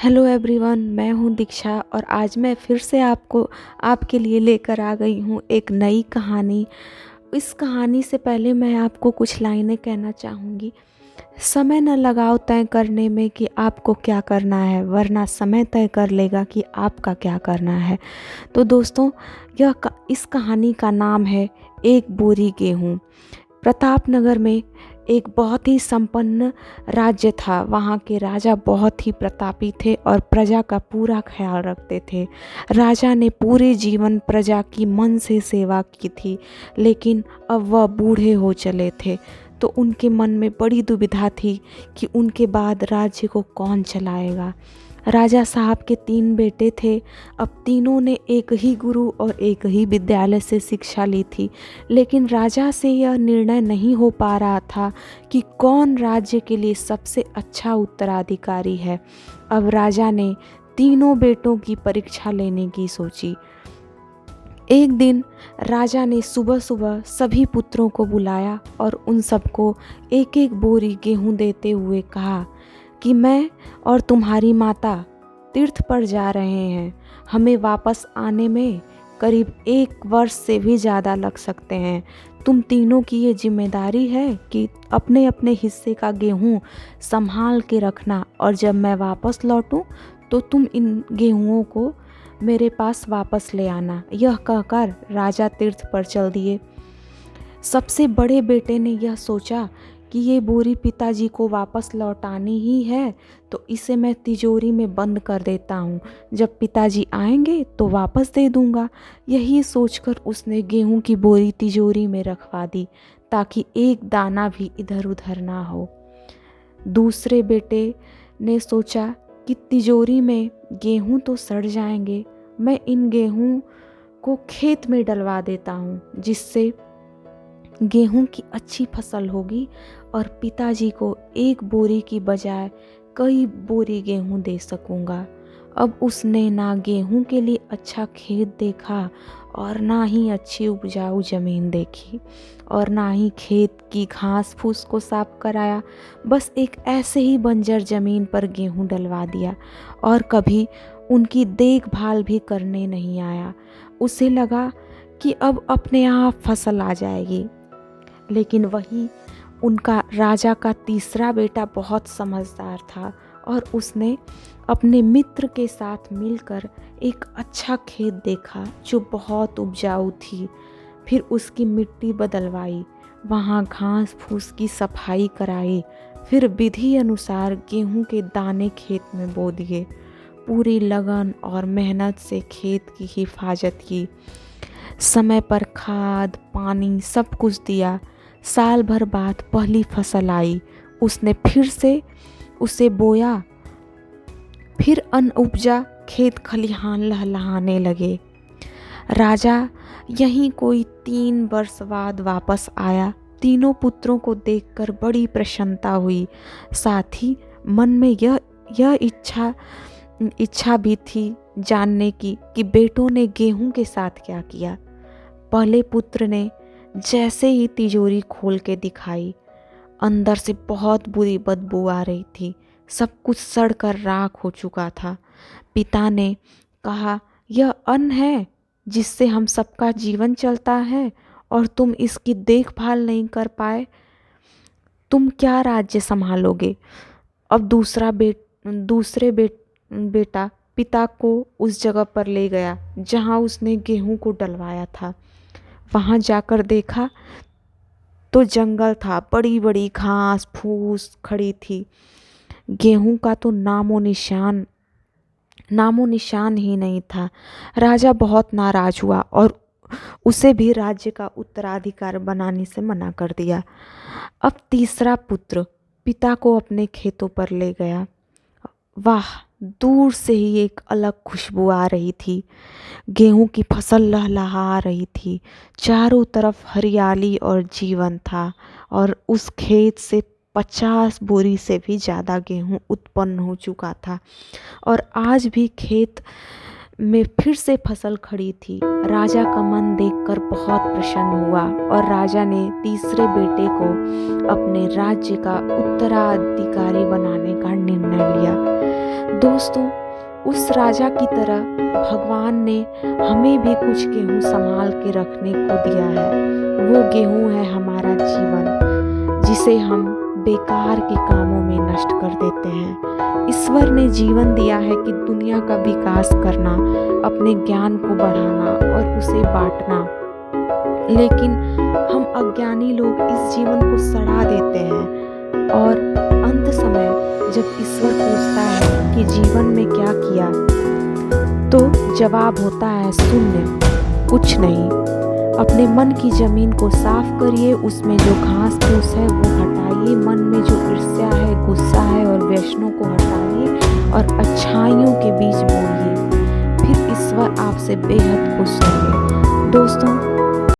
Hello everyone, मैं हूं दीक्षा और आज मैं फिर से आपके लिए लेकर आ गई हूं एक नई कहानी। इस कहानी से पहले मैं आपको कुछ लाइनें कहना चाहूँगी। समय न लगाओ तय करने में कि आपको क्या करना है, वरना समय तय कर लेगा कि आपका क्या करना है। तो दोस्तों, इस कहानी का नाम है एक बोरी गेहूँ। प्रतापनगर में एक बहुत ही संपन्न राज्य था। वहाँ के राजा बहुत ही प्रतापी थे और प्रजा का पूरा ख्याल रखते थे। राजा ने पूरे जीवन प्रजा की मन से सेवा की थी, लेकिन अब वह बूढ़े हो चले थे, तो उनके मन में बड़ी दुविधा थी कि उनके बाद राज्य को कौन चलाएगा। राजा साहब के 3 बेटे थे। अब तीनों ने एक ही गुरु और एक ही विद्यालय से शिक्षा ली थी, लेकिन राजा से यह निर्णय नहीं हो पा रहा था कि कौन राज्य के लिए सबसे अच्छा उत्तराधिकारी है। अब राजा ने तीनों बेटों की परीक्षा लेने की सोची। एक दिन राजा ने सुबह सुबह सभी पुत्रों को बुलाया और उन सबको एक एक बोरी गेहूं देते हुए कहा कि मैं और तुम्हारी माता तीर्थ पर जा रहे हैं। हमें वापस आने में करीब 1 वर्ष से भी ज़्यादा लग सकते हैं। तुम तीनों की ये जिम्मेदारी है कि अपने अपने हिस्से का गेहूं संभाल के रखना, और जब मैं वापस लौटूं तो तुम इन गेहूँओं को मेरे पास वापस ले आना। यह कहकर राजा तीर्थ पर चल दिए। सबसे बड़े बेटे ने यह सोचा कि ये बोरी पिताजी को वापस लौटानी ही है, तो इसे मैं तिजोरी में बंद कर देता हूँ। जब पिताजी आएंगे तो वापस दे दूँगा। यही सोचकर उसने गेहूं की बोरी तिजोरी में रखवा दी, ताकि एक दाना भी इधर उधर ना हो। दूसरे बेटे ने सोचा कि तिजोरी में गेहूं तो सड़ जाएंगे, मैं इन गेहूं को खेत में डलवा देता हूँ, जिससे गेहूं की अच्छी फसल होगी और पिताजी को 1 बोरी की बजाय कई बोरी गेहूं दे सकूंगा। अब उसने ना गेहूं के लिए अच्छा खेत देखा और ना ही अच्छी उपजाऊ ज़मीन देखी, और ना ही खेत की घास फूस को साफ कराया। बस एक ऐसे ही बंजर ज़मीन पर गेहूं डलवा दिया और कभी उनकी देखभाल भी करने नहीं आया। उसे लगा कि अब अपने आप फसल आ जाएगी। लेकिन वही उनका राजा का तीसरा बेटा बहुत समझदार था और उसने अपने मित्र के साथ मिलकर एक अच्छा खेत देखा जो बहुत उपजाऊ थी। फिर उसकी मिट्टी बदलवाई, वहाँ घास फूस की सफाई कराई, फिर विधि अनुसार गेहूं के दाने खेत में बो दिए। पूरी लगन और मेहनत से खेत की हिफाजत की, समय पर खाद पानी सब कुछ दिया। साल भर बाद पहली फसल आई। उसने फिर से उसे बोया, फिर अन्न उपजा, खेत खलिहान लहलहाने लगे। राजा यहीं कोई 3 वर्ष बाद वापस आया। तीनों पुत्रों को देखकर बड़ी प्रसन्नता हुई। साथ ही मन में यह इच्छा भी थी जानने की कि बेटों ने गेहूं के साथ क्या किया। पहले पुत्र ने जैसे ही तिजोरी खोल के दिखाई, अंदर से बहुत बुरी बदबू आ रही थी। सब कुछ सड़ कर राख हो चुका था। पिता ने कहा, यह अन्न है जिससे हम सबका जीवन चलता है, और तुम इसकी देखभाल नहीं कर पाए। तुम क्या राज्य संभालोगे। अब दूसरे बेटा पिता को उस जगह पर ले गया जहाँ उसने गेहूं को डलवाया था। वहाँ जाकर देखा तो जंगल था, बड़ी बड़ी घास फूस खड़ी थी। गेहूं का तो नामो निशान ही नहीं था। राजा बहुत नाराज हुआ और उसे भी राज्य का उत्तराधिकारी बनाने से मना कर दिया। अब तीसरा पुत्र पिता को अपने खेतों पर ले गया। वाह, दूर से ही एक अलग खुशबू आ रही थी। गेहूं की फसल लहलहा रही थी। चारों तरफ हरियाली और जीवन था, और उस खेत से 50 बोरी से भी ज़्यादा गेहूं उत्पन्न हो चुका था, और आज भी खेत में फिर से फसल खड़ी थी। राजा का मन देखकर बहुत प्रसन्न हुआ और राजा ने तीसरे बेटे को अपने राज्य का उत्तराधिकारी बनाने का निर्णय लिया। दोस्तों, उस राजा की तरह भगवान ने हमें भी कुछ गेहूँ संभाल के रखने को दिया है। वो गेहूँ है हमारा जीवन, जिसे हम बेकार के कामों में नष्ट कर देते हैं। ईश्वर ने जीवन दिया है कि दुनिया का विकास करना, अपने ज्ञान को बढ़ाना और उसे बांटना। लेकिन हम अज्ञानी लोग इस जीवन को सड़ा देते हैं और अंत समय जब ईश्वर पूछता है कि जीवन में क्या किया, तो जवाब होता है शून्य, कुछ नहीं। अपने मन की ज़मीन को साफ करिए, उसमें जो घास फूस है वो हटाइए, मन में जो ईर्ष्या है, गुस्सा है और व्यसनों को हटाइए और अच्छाइयों के बीज बोइए। फिर ईश्वर आपसे बेहद खुश होंगे। दोस्तों,